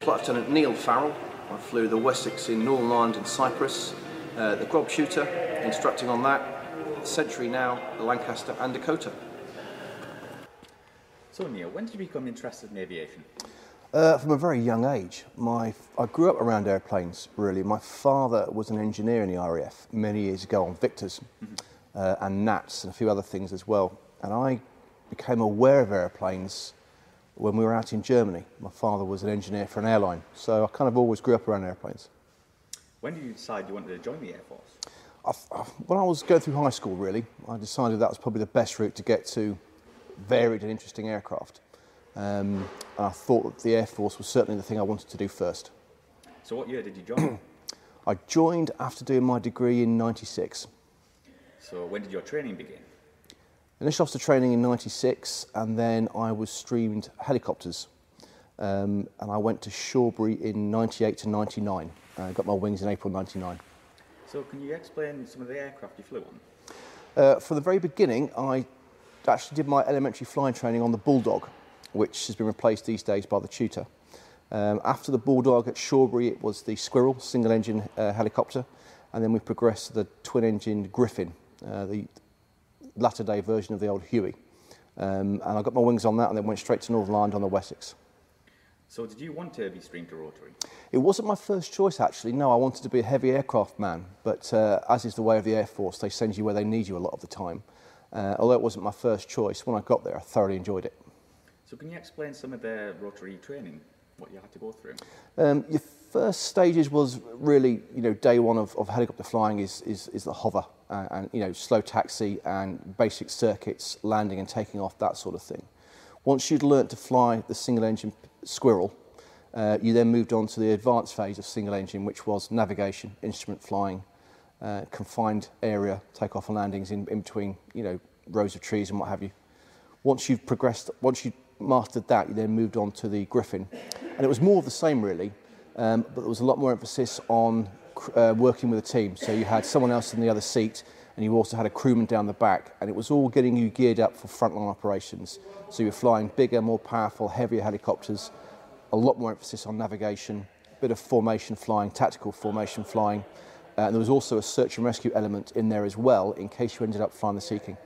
Flight Lieutenant Neil Farrell. I flew the Wessex in Northern Ireland and Cyprus, the Grob Tutor, instructing on that, Sentry now, the Lancaster and Dakota. So Neil, when did you become interested in aviation? From a very young age. I grew up around airplanes, really. My father was an engineer in the RAF many years ago on Victors and Nats and a few other things as well. And I became aware of airplanes when we were out in Germany. My father was an engineer for an airline, so I kind of always grew up around airplanes. When did you decide you wanted to join the Air Force? When I was going through high school, really, I decided that was probably the best route to get to varied and interesting aircraft. And I thought that the Air Force was certainly the thing I wanted to do first. So what year did you join? I joined after doing my degree in '96. So when did your training begin? Initial officer training in '96, and then I was streamed helicopters. And I went to Shawbury in '98 to '99. I got my wings in April '99. So can you explain some of the aircraft you flew on? From the very beginning, I actually did my elementary flying training on the Bulldog, which has been replaced these days by the Tutor. After the Bulldog at Shawbury, it was the Squirrel single-engine helicopter, and then we progressed to the twin-engine Griffin, the latter-day version of the old Huey. And I got my wings on that and then went straight to Northern Ireland on the Wessex. So did you want to be streamed to rotary? It wasn't my first choice, actually. No, I wanted to be a heavy aircraft man, but as is the way of the Air Force, they send you where they need you a lot of the time. Although it wasn't my first choice, when I got there, I thoroughly enjoyed it. So can you explain some of the rotary training, what you had to go through? Your first stages was really, day one of helicopter flying is the hover and, slow taxi and basic circuits, landing and taking off, that sort of thing. Once you'd learnt to fly the single-engine Squirrel, you then moved on to the advanced phase of single-engine, which was navigation, instrument flying, confined area, takeoff and landings in between, rows of trees and what have you. Once you've progressed, once you mastered that, you then moved on to the Griffin. And it was more of the same, really, but there was a lot more emphasis on working with a team. So you had someone else in the other seat, and you also had a crewman down the back, and it was all getting you geared up for frontline operations. So you were flying bigger, more powerful, heavier helicopters, a lot more emphasis on navigation, a bit of formation flying, tactical formation flying, and there was also a search and rescue element in there as well, in case you ended up flying the Sea King.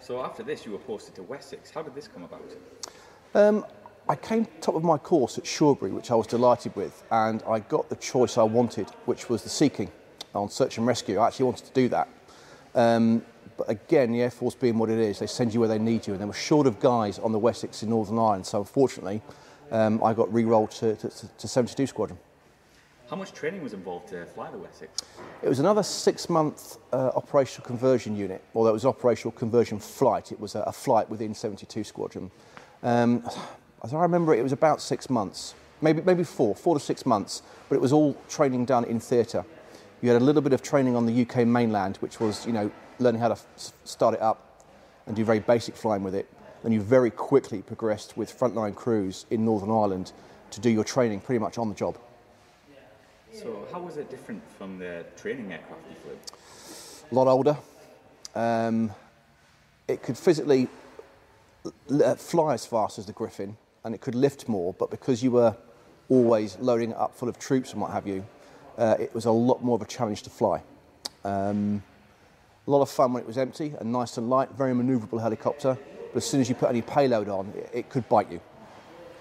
So after this, you were posted to Wessex. How did this come about? I came top of my course at Shawbury, which I was delighted with, and I got the choice I wanted, which was the Sea King on search and rescue. I actually wanted to do that. But again, the Air Force being what it is, they send you where they need you, and they were short of guys on the Wessex in Northern Ireland, so unfortunately, I got re-rolled to 72 Squadron. How much training was involved to fly the Wessex? It was another 6-month operational conversion unit, although it was operational conversion flight. It was a flight within 72 Squadron. As I remember, it was about 6 months, maybe 4 to 6 months, but it was all training done in theatre. You had a little bit of training on the UK mainland, which was, learning how to start it up and do very basic flying with it. Then you very quickly progressed with frontline crews in Northern Ireland to do your training pretty much on the job. So how was it different from the training aircraft you flew? A lot older. It could physically fly as fast as the Griffin, and it could lift more, but because you were always loading it up full of troops and what have you, it was a lot more of a challenge to fly. A lot of fun when it was empty and nice and light, very manoeuvrable helicopter, but as soon as you put any payload on, it could bite you.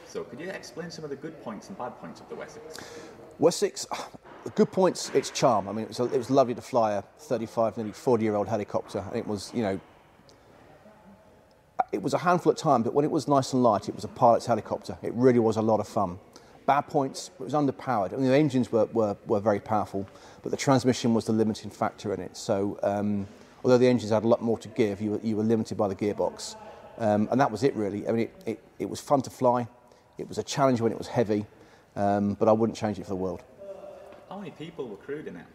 So could you explain some of the good points and bad points of the Wessex? Wessex, the good points, its charm. I mean, it was lovely to fly a 35, nearly 40-year-old helicopter, and it was, it was a handful at times, but when it was nice and light, it was a pilot's helicopter. It really was a lot of fun. Bad points, it was underpowered. I mean, the engines were very powerful, but the transmission was the limiting factor in it. So, although the engines had a lot more to give, you were limited by the gearbox. And that was it, really. I mean, it was fun to fly. It was a challenge when it was heavy, but I wouldn't change it for the world. How many people were crewed in it?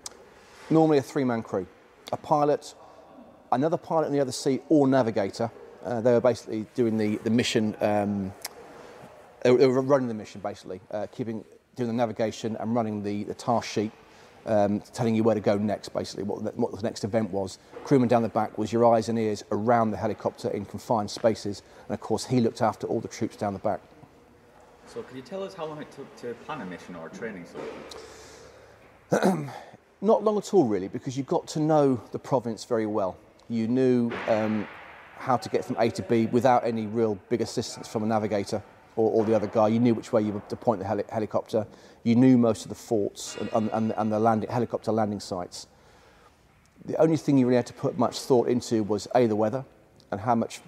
Normally a 3-man crew. A pilot, another pilot in the other seat, or navigator. They were basically doing the mission, they were running the mission, basically, doing the navigation and running the task sheet. telling you where to go next, basically, what the next event was. Crewman down the back was your eyes and ears around the helicopter in confined spaces, and of course he looked after all the troops down the back. So could you tell us how long it took to plan a mission or a training session? Not long at all, really, because you got to know the province very well. You knew how to get from A to B without any real big assistance from a navigator or the other guy. You knew which way you were to point the helicopter. You knew most of the forts and the helicopter landing sites. The only thing you really had to put much thought into was A, the weather, and how much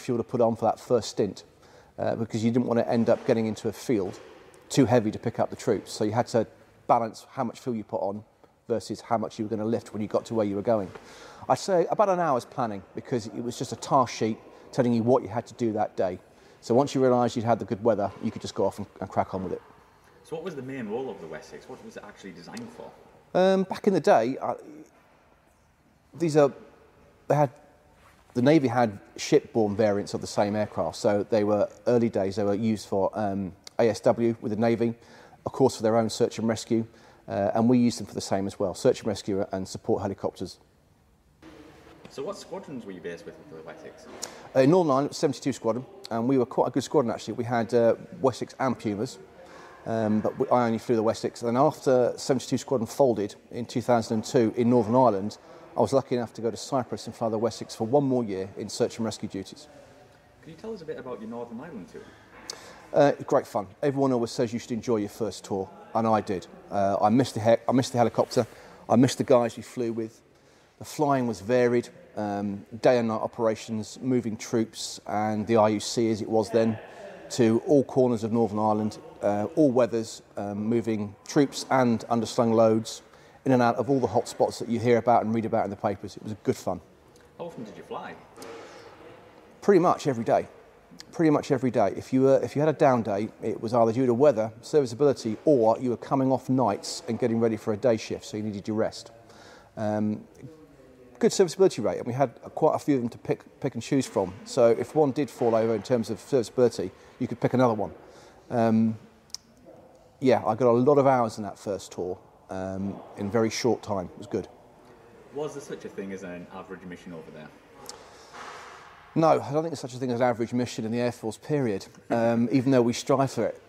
fuel to put on for that first stint, because you didn't want to end up getting into a field too heavy to pick up the troops. So you had to balance how much fuel you put on versus how much you were going to lift when you got to where you were going. I'd say about an hour's planning, because it was just a task sheet telling you what you had to do that day. So once you realised you'd had the good weather, you could just go off and crack on with it. So what was the main role of the Wessex? What was it actually designed for? Back in the day, the Navy had shipborne variants of the same aircraft. So they were, early days, they were used for ASW with the Navy, of course for their own search and rescue, and we used them for the same as well, search and rescue and support helicopters. So what squadrons were you based with the Wessex? In Northern Ireland, it was 72 Squadron, and we were quite a good squadron actually. We had Wessex and Pumas, but I only flew the Wessex. And then after 72 Squadron folded in 2002 in Northern Ireland, I was lucky enough to go to Cyprus and fly the Wessex for one more year in search and rescue duties. Can you tell us a bit about your Northern Ireland tour? Great fun. Everyone always says you should enjoy your first tour, and I did. I missed the helicopter. I missed the guys you flew with. The flying was varied, day and night operations, moving troops and the IUC as it was then, to all corners of Northern Ireland, all weathers, moving troops and underslung loads in and out of all the hot spots that you hear about and read about in the papers. It was good fun. How often did you fly? Pretty much every day. Pretty much every day. If you had a down day, it was either due to weather, serviceability, or you were coming off nights and getting ready for a day shift, so you needed your rest. Good serviceability rate, and we had quite a few of them to pick and choose from. So if one did fall over in terms of serviceability, you could pick another one. Yeah, I got a lot of hours in that first tour in very short time. It was good. Was there such a thing as an average mission over there? No, I don't think there's such a thing as an average mission in the Air Force, period. Even though we strive for it.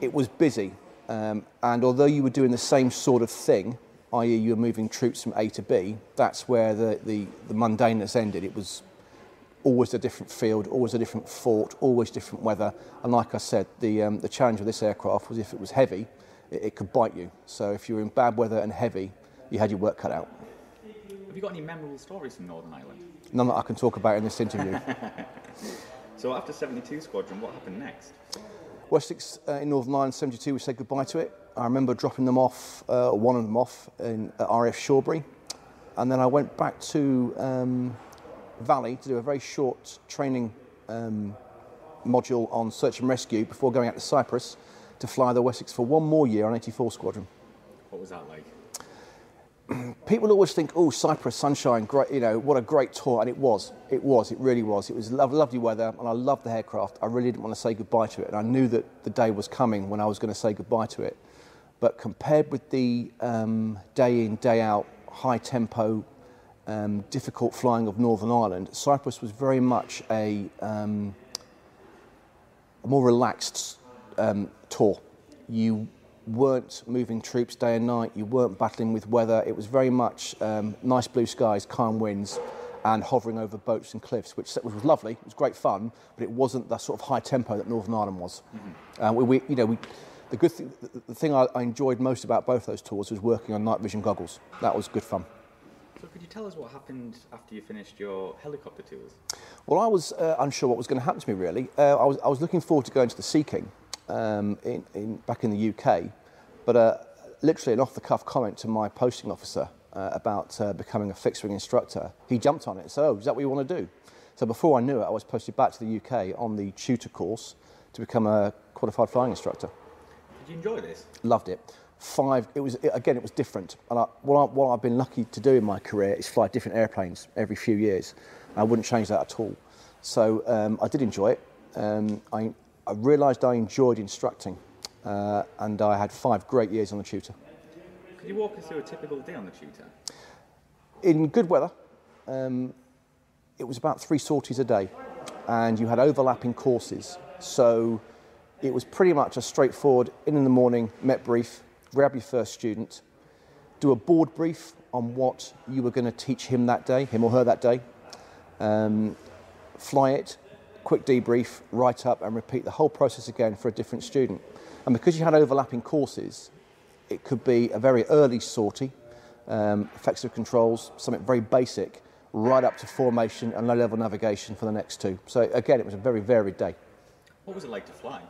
It was busy, and although you were doing the same sort of thing, i.e. you were moving troops from A to B, that's where the mundaneness ended. It was always a different field, always a different fort, always different weather. And like I said, the challenge of this aircraft was if it was heavy, it could bite you. So if you were in bad weather and heavy, you had your work cut out. Have you got any memorable stories from Northern Ireland? None that I can talk about in this interview. So after 72 Squadron, what happened next? Wessex in Northern Ireland, 72, we said goodbye to it. I remember dropping them off, one of them off at RAF Shawbury, and then I went back to Valley to do a very short training module on search and rescue before going out to Cyprus to fly the Wessex for one more year on 84 Squadron. What was that like? People always think, oh, Cyprus, sunshine, great, you know, what a great tour, and it really was. It was lovely weather, and I loved the aircraft. I really didn't want to say goodbye to it, and I knew that the day was coming when I was going to say goodbye to it. But compared with the day in, day out, high tempo, difficult flying of Northern Ireland, Cyprus was very much a more relaxed tour. You weren't moving troops day and night, you weren't battling with weather. It was very much nice blue skies, calm winds, and hovering over boats and cliffs, which was lovely. It was great fun, but it wasn't the sort of high tempo that Northern Ireland was. Mm-hmm. The thing I enjoyed most about both those tours was working on night vision goggles. That was good fun. So could you tell us what happened after you finished your helicopter tours? Well, I was unsure what was going to happen to me, really. I was looking forward to going to the Sea King back in the UK, but literally an off-the-cuff comment to my posting officer about becoming a fixed-wing instructor, he jumped on it and said, oh, is that what you want to do? So before I knew it, I was posted back to the UK on the Tutor course to become a qualified flying instructor. Did you enjoy this? Loved it. It was different. And what I've been lucky to do in my career is fly different airplanes every few years. I wouldn't change that at all. So I did enjoy it. I realised I enjoyed instructing. and I had 5 great years on the Tutor. Could you walk us through a typical day on the Tutor? In good weather, it was about 3 sorties a day, and you had overlapping courses. So it was pretty much a straightforward in the morning, met brief, grab your first student, do a board brief on what you were going to teach him that day, him or her that day, fly it, quick debrief, write up and repeat the whole process again for a different student. And because you had overlapping courses, it could be a very early sortie, effective controls, something very basic, right up to formation and low-level navigation for the next 2. So again, it was a very varied day. What was it like to fly?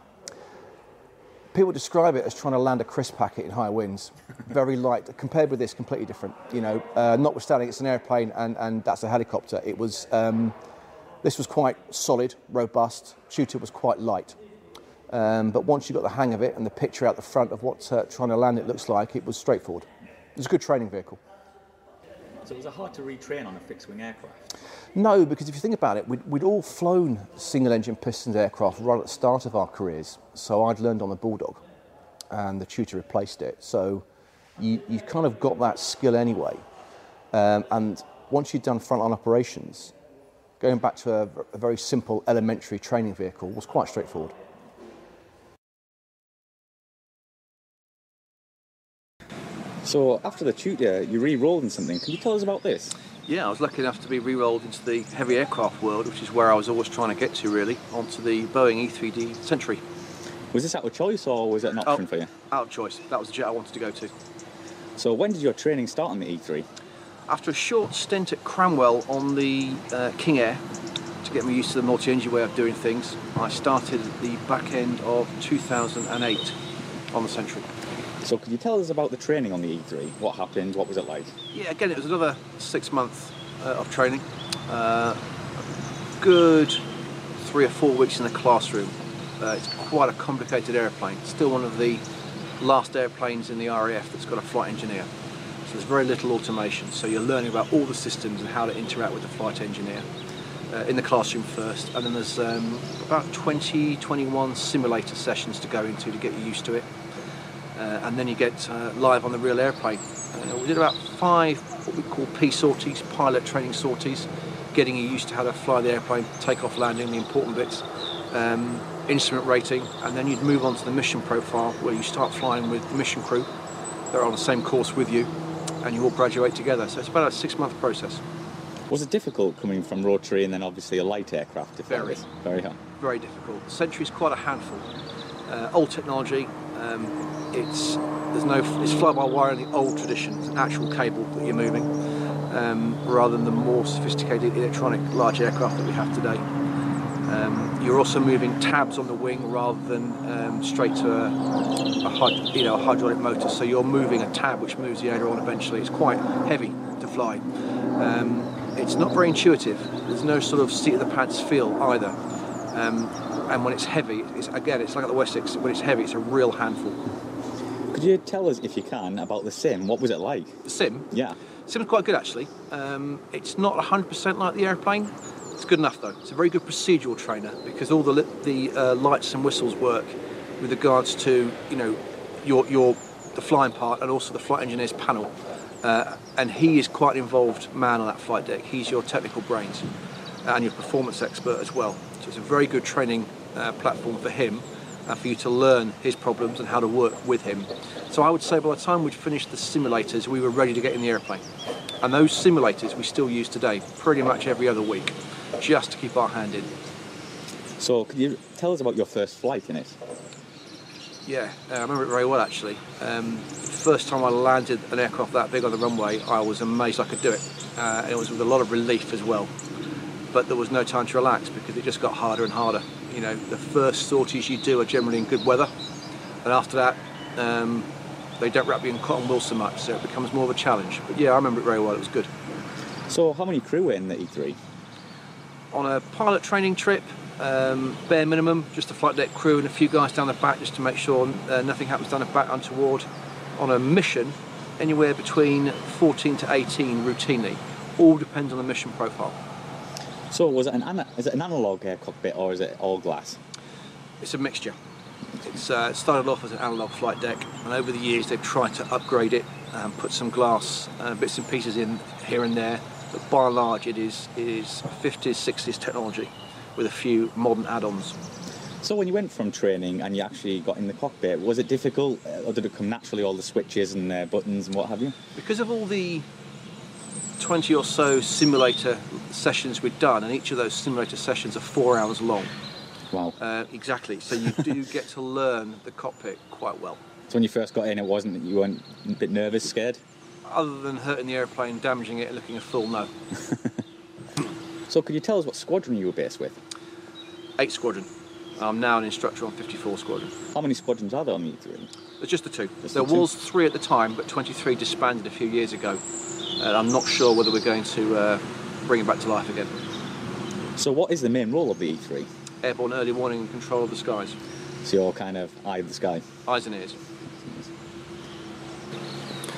People describe it as trying to land a crisp packet in high winds. Very light. Compared with this, completely different. You know, notwithstanding it's an airplane and that's a helicopter, it was, this was quite solid, robust. Tutor was quite light. But once you got the hang of it and the picture out the front of what trying to land it looks like, it was straightforward. It was a good training vehicle. So was it hard to retrain on a fixed-wing aircraft? No, because if you think about it, we'd all flown single-engine pistons aircraft right at the start of our careers. So I'd learned on the Bulldog, and the Tutor replaced it. So you kind of got that skill anyway. And once you'd done frontline operations, going back to a very simple elementary training vehicle was quite straightforward. So after the Tutor, you re-rolled in something. Can you tell us about this? Yeah, I was lucky enough to be re-rolled into the heavy aircraft world, which is where I was always trying to get to, really, onto the Boeing E-3 Sentry. Was this out of choice or was it an option for you? Out of choice. That was the jet I wanted to go to. So when did your training start on the E-3? After a short stint at Cranwell on the King Air, to get me used to the multi-engine way of doing things, I started at the back end of 2008 on the Sentry. So could you tell us about the training on the E-3? What happened? What was it like? Yeah, again, it was another 6 months of training. Good 3 or 4 weeks in the classroom. It's quite a complicated airplane. It's still one of the last airplanes in the RAF that's got a flight engineer. So there's very little automation. So you're learning about all the systems and how to interact with the flight engineer in the classroom first. And then there's about 21 simulator sessions to go into to get you used to it. And then you get live on the real airplane. We did about 5 what we call P sorties, pilot training sorties, getting you used to how to fly the airplane, take off, landing, the important bits, instrument rating, and then you'd move on to the mission profile where you start flying with the mission crew. They're on the same course with you and you all graduate together. So it's about a 6-month process. Was it difficult coming from rotary and then obviously a light aircraft? Very. Very hard. Very difficult. The Sentry is quite a handful. Old technology. It's fly-by-wire in the old tradition. It's an actual cable that you're moving, rather than the more sophisticated electronic large aircraft that we have today. You're also moving tabs on the wing rather than straight to a hydraulic motor. So you're moving a tab which moves the aileron eventually. It's quite heavy to fly. It's not very intuitive. There's no sort of seat of the pants feel either. And when it's heavy, it's like at the Wessex, when it's heavy, it's a real handful. Could you tell us, if you can, about the sim? What was it like? The sim? Yeah. Sim's quite good, actually. It's not 100% like the airplane. It's good enough, though. It's a very good procedural trainer because all the lights and whistles work with regards to, you know, the flying part and also the flight engineer's panel. And he is quite an involved man on that flight deck. He's your technical brains and your performance expert as well. So it's a very good training platform for him and for you to learn his problems and how to work with him. So I would say by the time we'd finished the simulators, we were ready to get in the airplane. And those simulators we still use today, pretty much every other week, just to keep our hand in. So could you tell us about your first flight in it? Yeah, I remember it very well, actually. First time I landed an aircraft that big on the runway, I was amazed I could do it. And it was with a lot of relief as well. But there was no time to relax because it just got harder and harder. You know, the first sorties you do are generally in good weather, and after that, they don't wrap you in cotton wool so much, so it becomes more of a challenge. But yeah, I remember it very well. It was good. So how many crew were in the E-3? On a pilot training trip, bare minimum, just a flight deck crew and a few guys down the back just to make sure nothing happens down the back untoward. On a mission, anywhere between 14 to 18 routinely. All depends on the mission profile. So is it an analog cockpit or is it all glass? It's a mixture. It started off as an analogue flight deck, and over the years they've tried to upgrade it and put some glass bits and pieces in here and there, but by and large it is 50s, 60s technology with a few modern add-ons. So when you went from training and you actually got in the cockpit, was it difficult, or did it come naturally, all the switches and buttons and what have you? Because of all the 20 or so simulator sessions we've done, and each of those simulator sessions are 4 hours long. Wow. Exactly, so you do get to learn the cockpit quite well. So when you first got in, you weren't a bit nervous, scared? Other than hurting the airplane, damaging it, and looking a fool, no. So could you tell us what squadron you were based with? 8 Squadron. I'm now an instructor on 54 Squadron. How many squadrons are there on the E-3? It's just the 2. There was 3 at the time, but 23 disbanded a few years ago. I'm not sure whether we're going to bring it back to life again. So what is the main role of the E-3? Airborne early warning and control of the skies. So you're kind of eye of the sky? Eyes and ears.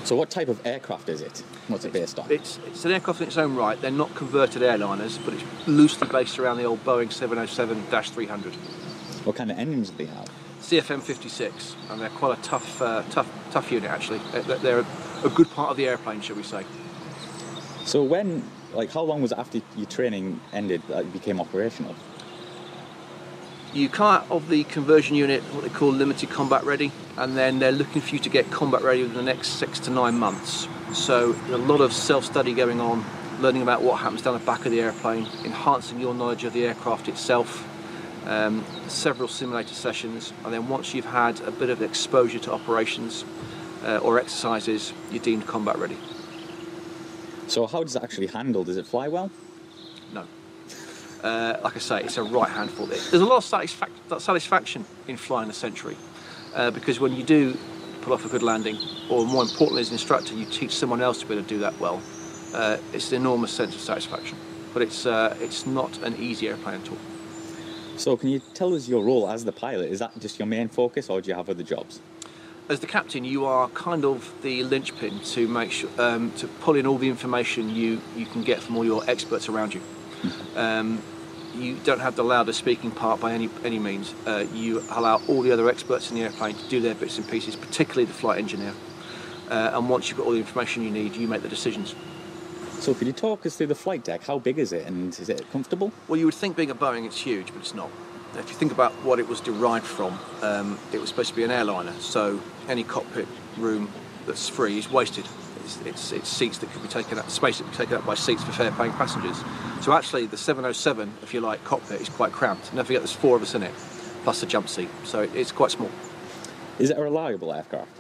So what type of aircraft is it? What's it based on? It's an aircraft in its own right. They're not converted airliners, but it's loosely based around the old Boeing 707-300. What kind of engines do they have? CFM 56, and they're quite a tough unit actually. They're a good part of the airplane, shall we say. So how long was it after your training ended that you became operational? You come out of the conversion unit, what they call limited combat ready, and then they're looking for you to get combat ready within the next 6 to 9 months. So there's a lot of self-study going on, learning about what happens down the back of the airplane, enhancing your knowledge of the aircraft itself, several simulator sessions, and then once you've had a bit of exposure to operations or exercises, you're deemed combat ready. So how does it actually handle? Does it fly well? No. Like I say, it's a right handful. There's a lot of satisfaction in flying the Sentry, because when you do pull off a good landing, or more importantly as an instructor, you teach someone else to be able to do that well, it's an enormous sense of satisfaction. But it's not an easy airplane at all. So can you tell us your role as the pilot? Is that just your main focus, or do you have other jobs? As the captain, you are kind of the linchpin to make sure to pull in all the information you can get from all your experts around you. You don't have the loudest speaking part by any means. You allow all the other experts in the airplane to do their bits and pieces, particularly the flight engineer. And once you've got all the information you need, you make the decisions. So could you talk us through the flight deck? How big is it, and is it comfortable? Well, you would think being a Boeing it's huge, but it's not. If you think about what it was derived from, it was supposed to be an airliner, so any cockpit room that's free is wasted. It's seats that could be taken up, space that could be taken up by seats for fare-paying passengers. So actually, the 707, if you like, cockpit is quite cramped. Don't forget, there's 4 of us in it, plus a jump seat, so it's quite small. Is it a reliable aircraft?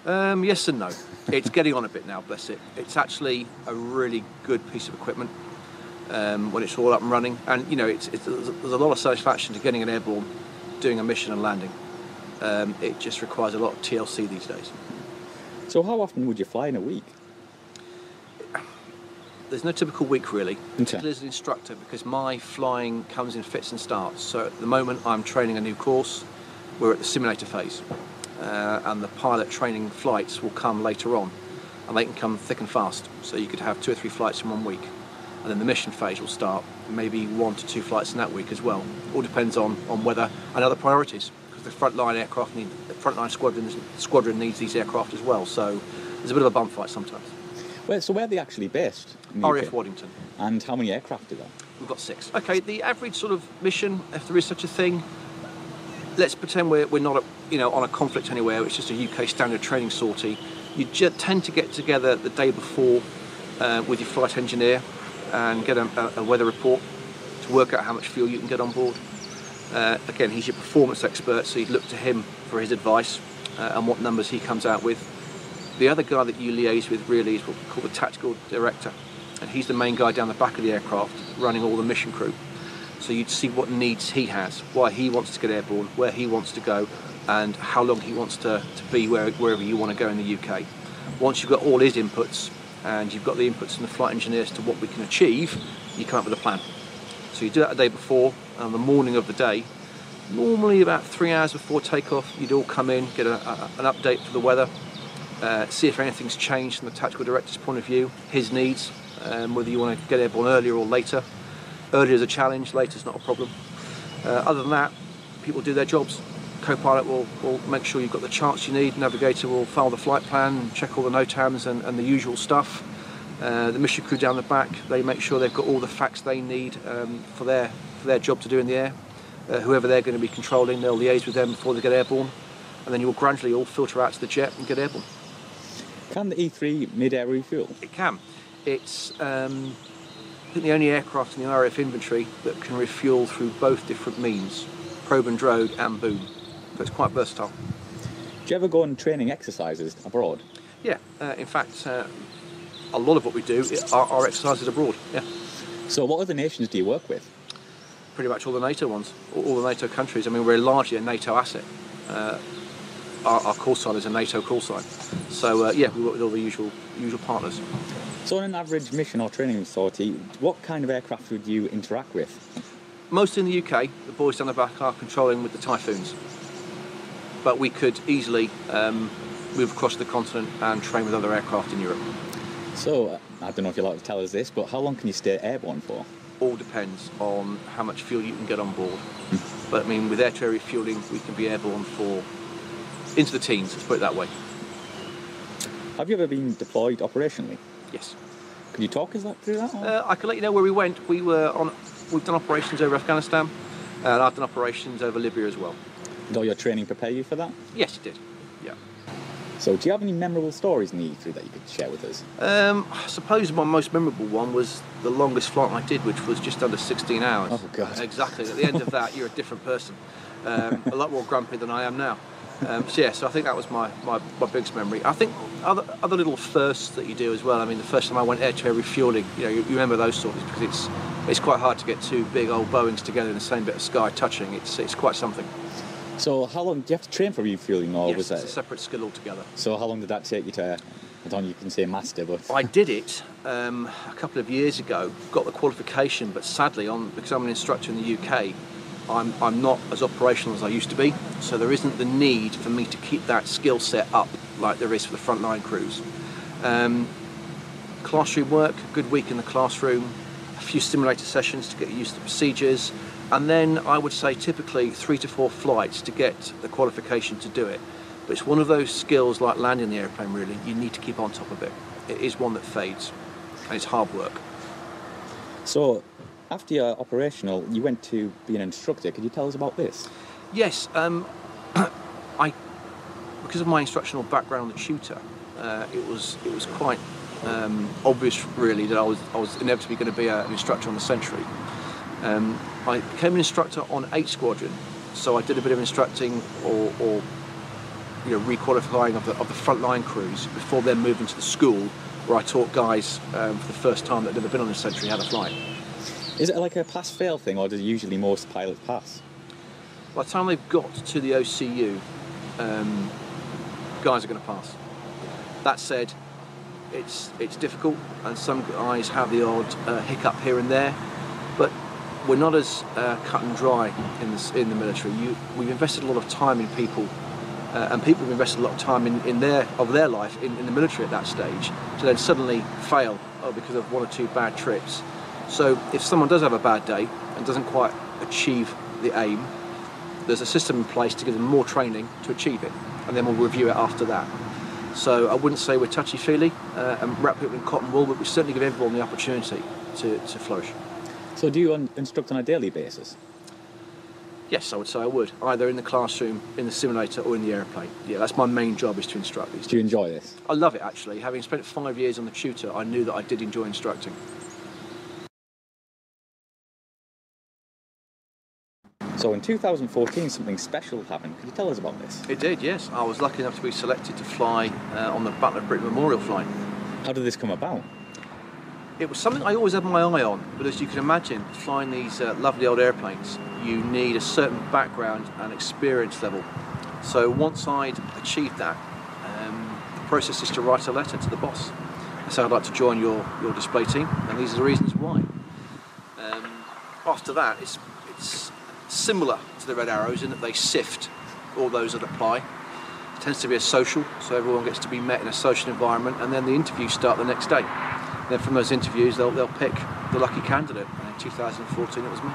Yes and no. It's getting on a bit now, bless it. It's actually a really good piece of equipment when it's all up and running, and you know, there's a lot of satisfaction to getting an airborne, doing a mission and landing. It just requires a lot of TLC these days. So how often would you fly in a week? There's no typical week really, Okay. particularly as an instructor, because my flying comes in fits and starts. So at the moment I'm training a new course, we're at the simulator phase, and the pilot training flights will come later on, and they can come thick and fast. So you could have 2 or 3 flights in 1 week, and then the mission phase will start, maybe 1 to 2 flights in that week as well. All depends on weather and other priorities, because the frontline squadron needs these aircraft as well. So there's a bit of a bum fight sometimes. Well, so where are they actually based? in the RAF UK? Waddington. And how many aircraft are there? We've got 6. Okay, the average sort of mission, if there is such a thing, let's pretend we're not on a conflict anywhere, it's just a UK standard training sortie. You tend to get together the day before with your flight engineer and get a weather report to work out how much fuel you can get on board. Again, he's your performance expert, so you'd look to him for his advice and what numbers he comes out with. The other guy that you liaise with really is what we call the tactical director, and he's the main guy down the back of the aircraft running all the mission crew. So you'd see what needs he has, why he wants to get airborne, where he wants to go, and how long he wants to be wherever you want to go in the UK. Once you've got all his inputs, and you've got the inputs from the flight engineers to what we can achieve, you come up with a plan. So you do that the day before, and on the morning of the day, normally about 3 hours before takeoff, you'd all come in, get an update for the weather, see if anything's changed from the tactical director's point of view, his needs, whether you want to get airborne earlier or later. Earlier is a challenge, later is not a problem. Other than that, people do their jobs. co-pilot will make sure you've got the charts you need. Navigator will file the flight plan, check all the NOTAMs and the usual stuff. The mission crew down the back, they make sure they've got all the facts they need for their job to do in the air. Whoever they're going to be controlling, they'll liaise with them before they get airborne, and then you'll gradually all filter out to the jet and get airborne. Can the E-3 mid-air refuel? It can. It's I think the only aircraft in the RAF inventory that can refuel through both different means, probe and drogue and boom. So it's quite versatile. Do you ever go on training exercises abroad? Yeah, in fact, a lot of what we do are exercises abroad, yeah. So what other nations do you work with? Pretty much all the NATO ones, all the NATO countries. I mean, we're largely a NATO asset. Our call sign is a NATO call sign. So yeah, we work with all the usual partners. So on an average mission or training sortie, what kind of aircraft would you interact with? Mostly in the UK, the boys down the back are controlling with the Typhoons. But we could easily move across the continent and train with other aircraft in Europe. So, I don't know if you'd like to tell us this, but how long can you stay airborne for? All depends on how much fuel you can get on board. But I mean, with air-to-air refuelling, we can be airborne for into the teens, let's put it that way. Have you ever been deployed operationally? Yes. Can you talk us through that? I can let you know where we went. We've done operations over Afghanistan, and I've done operations over Libya as well. Did all your training prepare you for that? Yes, it did. Yeah. So, do you have any memorable stories in the E3 that you could share with us? I suppose my most memorable one was the longest flight I did, which was just under 16 hours. Oh, God. Exactly. At the end of that, you're a different person. A lot more grumpy than I am now. So I think that was my biggest memory. I think other little firsts that you do as well. I mean, the first time I went air-to-air refuelling, you remember those stories because it's quite hard to get two big old Boeings together in the same bit of sky touching. It's quite something. So how long do you have to train for refuelling, or yes, was that it's a separate skill altogether? So how long did that take you to? I don't know, you can say master, but I did it a couple of years ago. Got the qualification, but sadly, because I'm an instructor in the UK, I'm not as operational as I used to be. So there isn't the need for me to keep that skill set up like there is for the frontline crews. Classroom work, a good week in the classroom, a few simulator sessions to get used to the procedures. And then I would say typically 3 to 4 flights to get the qualification to do it. But it's one of those skills like landing the airplane really, you need to keep on top of it. It is one that fades and it's hard work. So after you're operational, you went to be an instructor. Could you tell us about this? Yes, because of my instructional background on the Tutor, it was quite obvious really that I was inevitably going to be an instructor on the Sentry. I became an instructor on 8 Squadron, so I did a bit of instructing or requalifying of the frontline crews before then moving to the school where I taught guys for the first time that had never been on the Sentry how to fly. Is it like a pass-fail thing, or do usually most pilots pass? By the time they've got to the OCU, guys are going to pass. That said, it's difficult, and some guys have the odd hiccup here and there, but we're not as cut and dry in the military. We've invested a lot of time in people, and people have invested a lot of time in their life in the military at that stage, to then suddenly fail because of 1 or 2 bad trips. So if someone does have a bad day and doesn't quite achieve the aim, there's a system in place to give them more training to achieve it, and then we'll review it after that. So I wouldn't say we're touchy-feely and wrap people in cotton wool, but we certainly give everyone the opportunity to flourish. So do you instruct on a daily basis? Yes, I would say I would, either in the classroom, in the simulator, or in the airplane. Yeah, that's my main job, is to instruct these. Do you enjoy this? I love it, actually. Having spent 5 years on the Tutor, I knew that I did enjoy instructing. So in 2014, something special happened. Could you tell us about this? It did, yes. I was lucky enough to be selected to fly on the Battle of Britain Memorial flight. How did this come about? It was something I always had my eye on, but as you can imagine, flying these lovely old airplanes, you need a certain background and experience level. So once I'd achieved that, the process is to write a letter to the boss. I say I'd like to join your display team, and these are the reasons why. After that, it's similar to the Red Arrows in that they sift all those that apply. It tends to be a social, so everyone gets to be met in a social environment, and then the interviews start the next day. Then from those interviews, they'll pick the lucky candidate, and in 2014 it was me.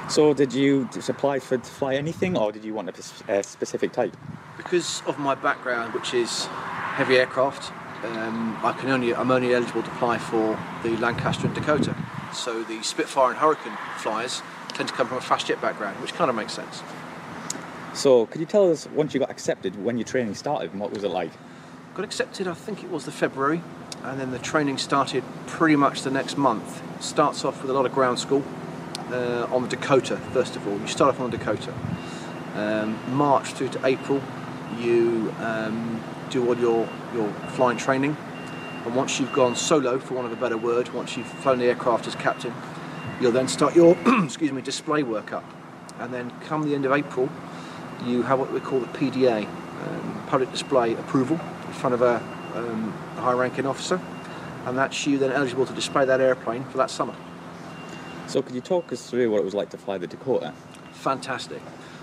So did you apply to fly anything, or did you want a specific type? Because of my background, which is heavy aircraft, I'm only eligible to apply for the Lancaster and Dakota. So the Spitfire and Hurricane flyers tend to come from a fast jet background, which kind of makes sense. So could you tell us, once you got accepted, when your training started, and what was it like? Got accepted, I think it was the February, and then the training started pretty much the next month. Starts off with a lot of ground school on the Dakota, first of all. You start off on the Dakota. March through to April, you do all your flying training, and once you've gone solo, for want of a better word, once you've flown the aircraft as captain, you'll then start your display work up, and then come the end of April, you have what we call the PDA, public display approval, in front of a high-ranking officer, and that's you then eligible to display that airplane for that summer. So could you talk us through what it was like to fly the Dakota? Fantastic.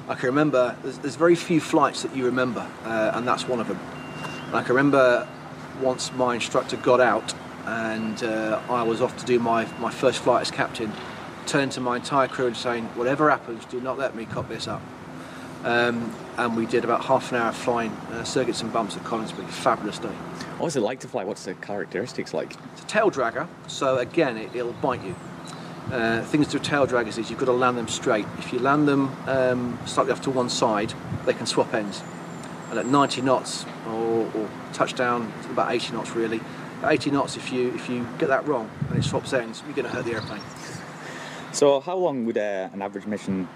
I can remember, there's very few flights that you remember, and that's one of them. And I can remember once my instructor got out and I was off to do my first flight as captain, turned to my entire crew and saying, whatever happens, do not let me cop this up. And we did about half an hour flying circuits and bumps at Coningsby. Fabulous day. What was it like to fly? What's the characteristics like? It's a tail dragger, so again, it'll bite you. Things to tail draggers is you've got to land them straight. If you land them slightly off to one side, they can swap ends. And at 90 knots, or touchdown, about 80 knots really, at 80 knots, if you get that wrong and it swaps ends, you're going to hurt the airplane. So how long would an average mission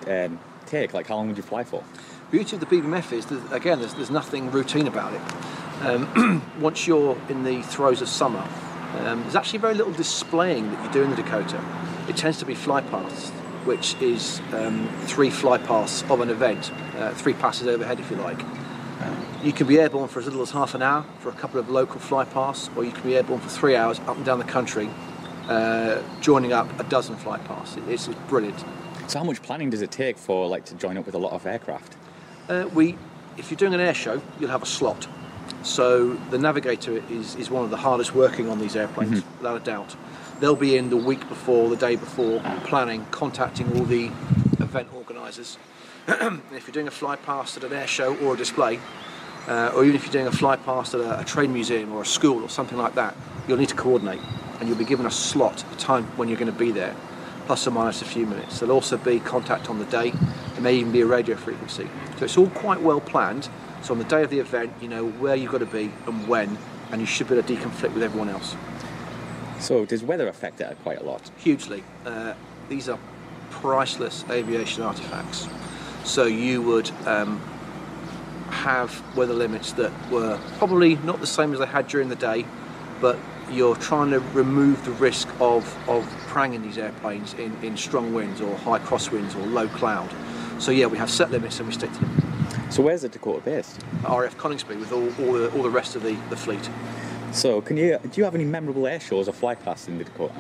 take? Like, how long would you fly for? The beauty of the BBMF is that, again, there's nothing routine about it. Once you're in the throes of summer, there's actually very little displaying that you do in the Dakota. It tends to be fly paths, which is 3 fly paths of an event, 3 passes overhead if you like. You can be airborne for as little as half an hour for a couple of local fly paths, or you can be airborne for 3 hours up and down the country, joining up a dozen fly paths. It's brilliant. So how much planning does it take for to join up with a lot of aircraft? If you're doing an air show, you'll have a slot. So the navigator is one of the hardest working on these airplanes, without a doubt. They'll be in the week before, the day before, planning, contacting all the event organisers. If you're doing a fly past at an air show or a display, or even if you're doing a fly past at a trade museum or a school or something like that, you'll need to coordinate, and you'll be given a slot, a time when you're going to be there, plus or minus a few minutes. There'll also be contact on the day. There may even be a radio frequency. So it's all quite well planned. So on the day of the event, you know where you've got to be and when, and you should be able to deconflict with everyone else. So does weather affect it quite a lot? Hugely. These are priceless aviation artifacts. So you would have weather limits that were probably not the same as they had during the day, but you're trying to remove the risk of pranging these airplanes in strong winds or high crosswinds or low cloud. So yeah, we have set limits and we stick to them. So where's the Dakota based? RAF Coningsby with all the rest of the fleet. So do you have any memorable air shows or fly pasts in the Dakota?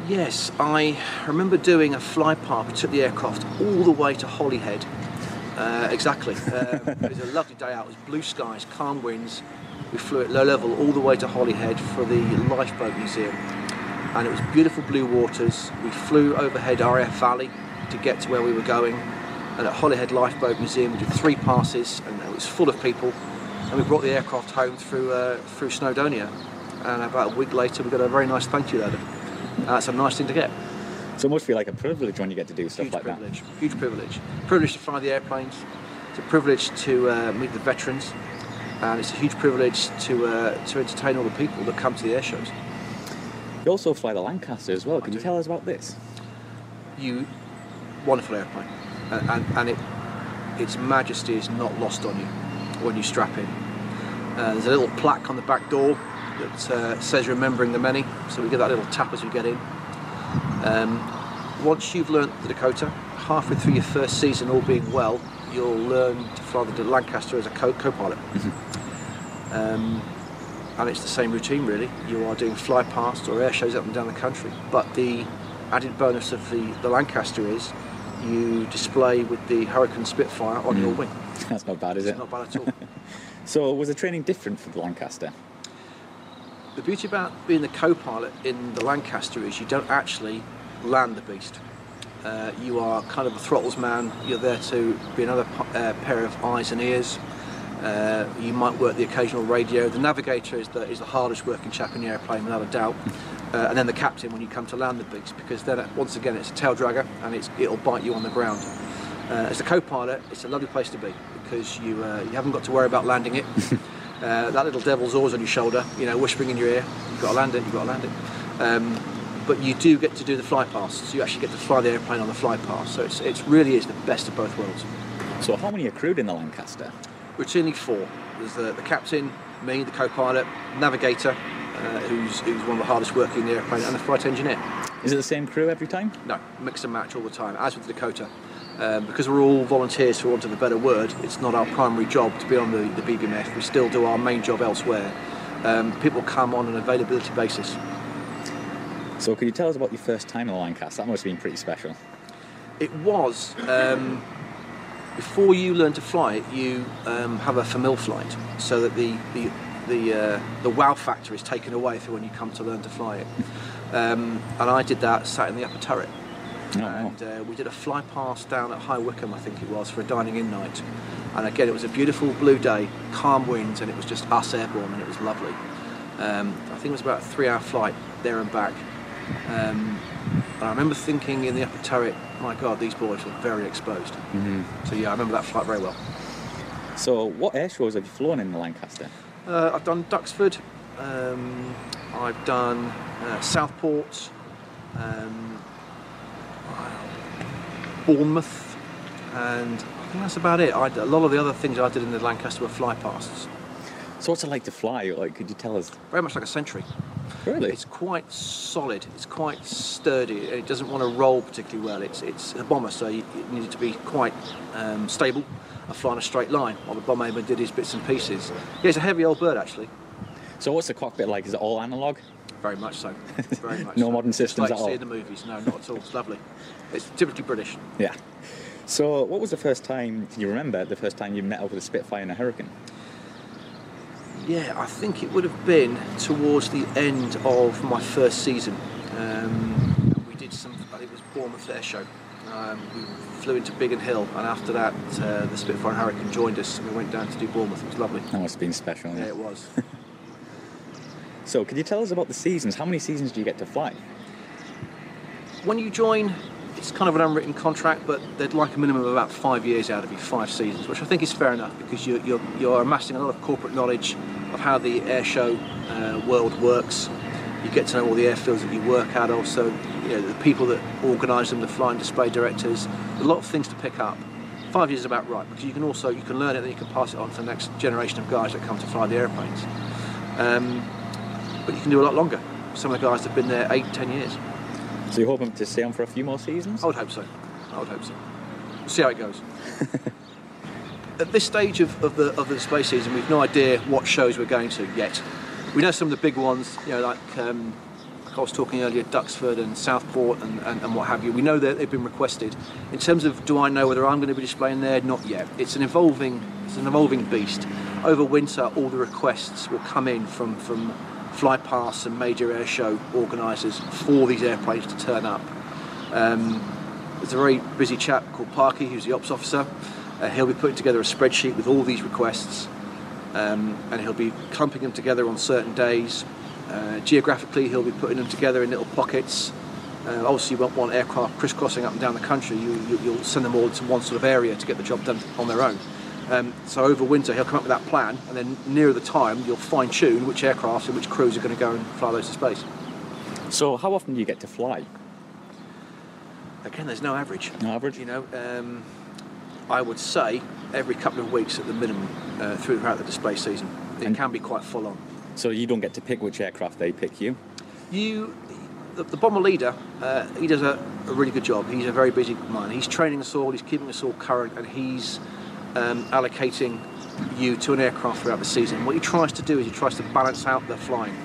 Yes, I remember doing a fly past. We took the aircraft all the way to Holyhead. Exactly. It was a lovely day out. It was blue skies, calm winds. We flew at low level all the way to Holyhead for the Lifeboat Museum. And it was beautiful blue waters. We flew overhead RAF Valley to get to where we were going. And at Holyhead Lifeboat Museum we did 3 passes, and it was full of people. And we brought the aircraft home through Snowdonia. And about a week later we got a very nice thank you letter. That's a nice thing to get. So it must feel like a privilege when you get to do stuff like that. Huge privilege. Privilege to fly the airplanes. It's a privilege to meet the veterans. And it's a huge privilege to entertain all the people that come to the air shows. You also fly the Lancaster as well. Can you tell us about this? Wonderful airplane. And its majesty is not lost on you when you strap in. There's a little plaque on the back door that says remembering the many, so we get that little tap as we get in. Once you've learnt the Dakota, halfway through your first season, all being well, you'll learn to fly the Lancaster as a co-pilot. And it's the same routine really. You are doing fly past or air shows up and down the country, but the added bonus of the Lancaster is you display with the Hurricane Spitfire on your wing. That's not bad, is it? It's not bad at all. So was the training different for the Lancaster? The beauty about being the co-pilot in the Lancaster is you don't actually land the beast. you are kind of the throttles man. You're there to be another pair of eyes and ears. You might work the occasional radio. The navigator is the hardest working chap in the airplane, without a doubt. And then the captain when you come to land the beast, because then once again it's a tail dragger and it'll bite you on the ground. As a co-pilot, it's a lovely place to be because you haven't got to worry about landing it. That little devil's always on your shoulder, you know, whispering in your ear. You've got to land it. You've got to land it. But you do get to do the fly pass, so you actually get to fly the airplane on the fly pass. So it really is the best of both worlds. So how many are crewed in the Lancaster? Routinely 4. There's the captain, me, the co-pilot, navigator, who's one of the hardest working in the airplane, and the flight engineer. Is it the same crew every time? No, mix and match all the time, as with the Dakota. Because we're all volunteers, for want of a better word, it's not our primary job to be on the BBMF. We still do our main job elsewhere. People come on an availability basis. So could you tell us about your first time in the Lancaster? That must have been pretty special. It was. Before you learn to fly it, you have a familiar flight, so that the wow factor is taken away for when you come to learn to fly it. And I did that sat in the upper turret. Oh, wow. And we did a fly pass down at High Wycombe, I think it was, for a dining in night. And again, it was a beautiful blue day, calm winds, and it was just us airborne, and it was lovely. I think it was about a 3-hour flight there and back. And I remember thinking in the upper turret, my God, these boys were very exposed. Mm-hmm. So yeah, I remember that flight very well. So what air shows have you flown in the Lancaster? I've done Duxford, I've done Southport, Bournemouth, and I think that's about it. A lot of the other things I did in the Lancaster were fly pasts. So what's it like to fly? Like, could you tell us? Very much like a Sentry. Really? It's quite solid, it's quite sturdy, it doesn't want to roll particularly well. It's a bomber, so you need it to be quite stable and fly in a straight line, while the bomber did his bits and pieces. Yeah, it's a heavy old bird actually. So what's the cockpit like? Is it all analog? Very much so. Very much No so. modern systems Just like at all? you see in the movies. No, not at all. It's lovely. It's typically British. Yeah. So what was the first time, can you remember the first time you met up with a Spitfire in a Hurricane? Yeah, I think it would have been towards the end of my first season. We did I think it was Bournemouth Air Show. We flew into Biggin Hill, and after that, the Spitfire and Hurricane joined us, and we went down to do Bournemouth. It was lovely. That must have been special. Yeah, it was. So could you tell us about the seasons? How many seasons do you get to fly? When you join, it's kind of an unwritten contract, but they'd like a minimum of about 5 years out of you, 5 seasons, which I think is fair enough, because you're amassing a lot of corporate knowledge of how the air show world works. You get to know all the airfields that you work at, also the people that organise them, the flying display directors. A lot of things to pick up. 5 years is about right, because you can learn it, and then you can pass it on to the next generation of guys that come to fly the airplanes. But you can do a lot longer. Some of the guys have been there 8-10 years. So you're hoping to stay on for a few more seasons? I would hope so. We'll see how it goes. At this stage of the display season, we've no idea what shows we're going to yet. We know some of the big ones, like I was talking earlier, Duxford and Southport and what have you. We know that they've been requested. In terms of, do I know whether I'm going to be displaying there? Not yet. It's an evolving beast. Over winter, all the requests will come in from fly pass and major air show organisers for these airplanes to turn up. There's a very busy chap called Parky, who's the ops officer. He'll be putting together a spreadsheet with all these requests, and he'll be clumping them together on certain days. Geographically, he'll be putting them together in little pockets. Obviously, you won't want aircraft crisscrossing up and down the country. You'll send them all to one sort of area to get the job done on their own. So over winter, he'll come up with that plan, and then nearer the time, you'll fine-tune which aircraft and which crews are going to go and fly those to space. So how often do you get to fly? Again, there's no average. No average? I would say every couple of weeks at the minimum throughout the display season. It can be quite full on. So you don't get to pick which aircraft they pick you? The bomber leader, he does a really good job. He's a very busy man. He's training us all, he's keeping us all current, and he's allocating you to an aircraft throughout the season. What he tries to do is he tries to balance out the flying.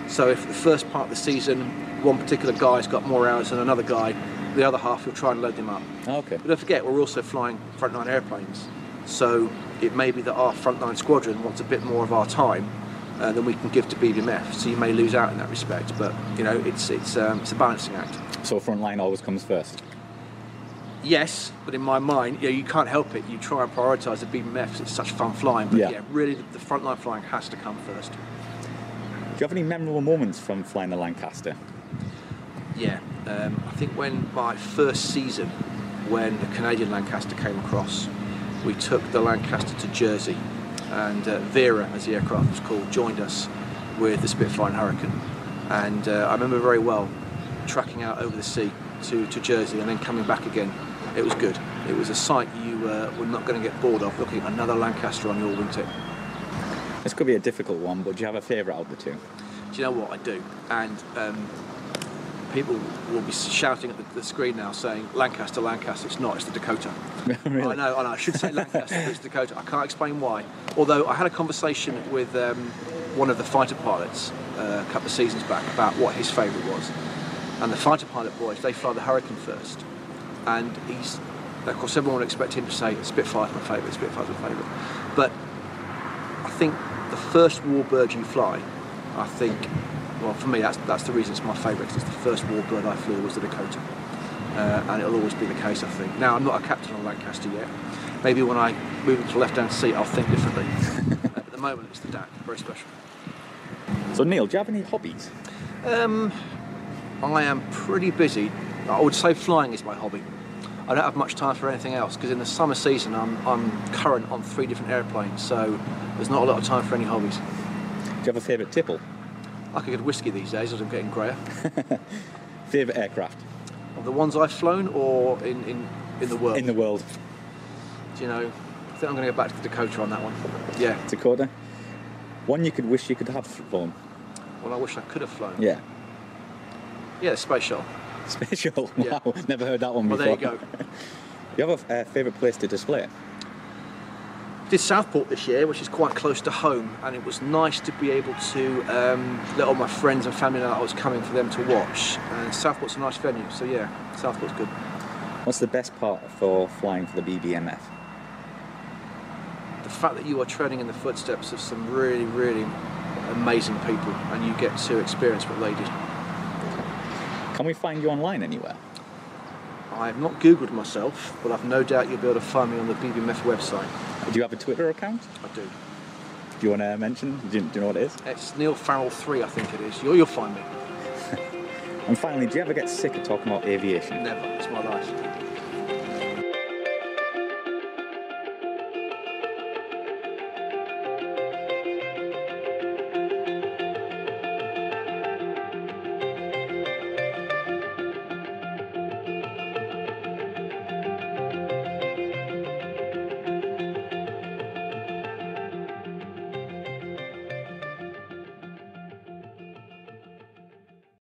So if the first part of the season, one particular guy's got more hours than another guy, the other half you'll try and load them up. Okay. But don't forget, we're also flying frontline airplanes. So it may be that our frontline squadron wants a bit more of our time than we can give to BBMF. So you may lose out in that respect. But it's a balancing act. So frontline always comes first? Yes, but in my mind, you can't help it. You try and prioritise the BBMF because it's such fun flying. But yeah, really, the frontline flying has to come first. Do you have any memorable moments from flying the Lancaster? Yeah, I think when my first season, when the Canadian Lancaster came across, we took the Lancaster to Jersey, and Vera, as the aircraft was called, joined us with the Spitfire and Hurricane. And I remember very well tracking out over the sea to Jersey and then coming back again. It was good. It was a sight you were not going to get bored of, looking at another Lancaster on your wingtip. This could be a difficult one, but do you have a favourite out of the two? Do you know what? I do. And people will be shouting at the screen now saying, Lancaster, Lancaster. It's not, it's the Dakota. Really? I know, I should say Lancaster, but it's the Dakota. I can't explain why. Although I had a conversation with one of the fighter pilots a couple of seasons back about what his favourite was. And the fighter pilot boys, they fly the Hurricane first. And of course, everyone would expect him to say, Spitfire's my favourite, Spitfire's my favourite. But I think the first warbird you fly, I think, well, for me, that's the reason it's my favourite, because it's the first warbird I flew was the Dakota. And it'll always be the case, I think. Now, I'm not a captain on Lancaster yet. Maybe when I move into the left-hand seat, I'll think differently. But at the moment, it's the DAC, very special. So, Neil, do you have any hobbies? I am pretty busy. I would say flying is my hobby. I don't have much time for anything else, because in the summer season, I'm current on 3 different airplanes, so there's not a lot of time for any hobbies. Do you have a favourite tipple? I could get whiskey these days as I'm getting greyer. Favourite aircraft? Of the ones I've flown, or in the world? In the world. Do you know, I think I'm going to go back to the Dakota on that one. Yeah. Dakota? One you could wish you could have flown? Well, I wish I could have flown. Yeah. Yeah, the space shuttle. Space shuttle? Yeah. Wow, never heard that one before. Well, there you go. Do you have a favourite place to display? Did Southport this year, which is quite close to home, and it was nice to be able to let all my friends and family know that I was coming for them to watch. And Southport's a nice venue, so yeah, Southport's good. What's the best part for flying for the BBMF? The fact that you are treading in the footsteps of some really, really amazing people, and you get to experience what they did. Can we find you online anywhere? I have not Googled myself, but I've no doubt you'll be able to find me on the BBMF website. Do you have a Twitter account? I do. Do you want to mention? Do you know what it is? It's Neil Farrell 3, I think it is. You'll find me. And finally, do you ever get sick of talking about aviation? Never. It's my life.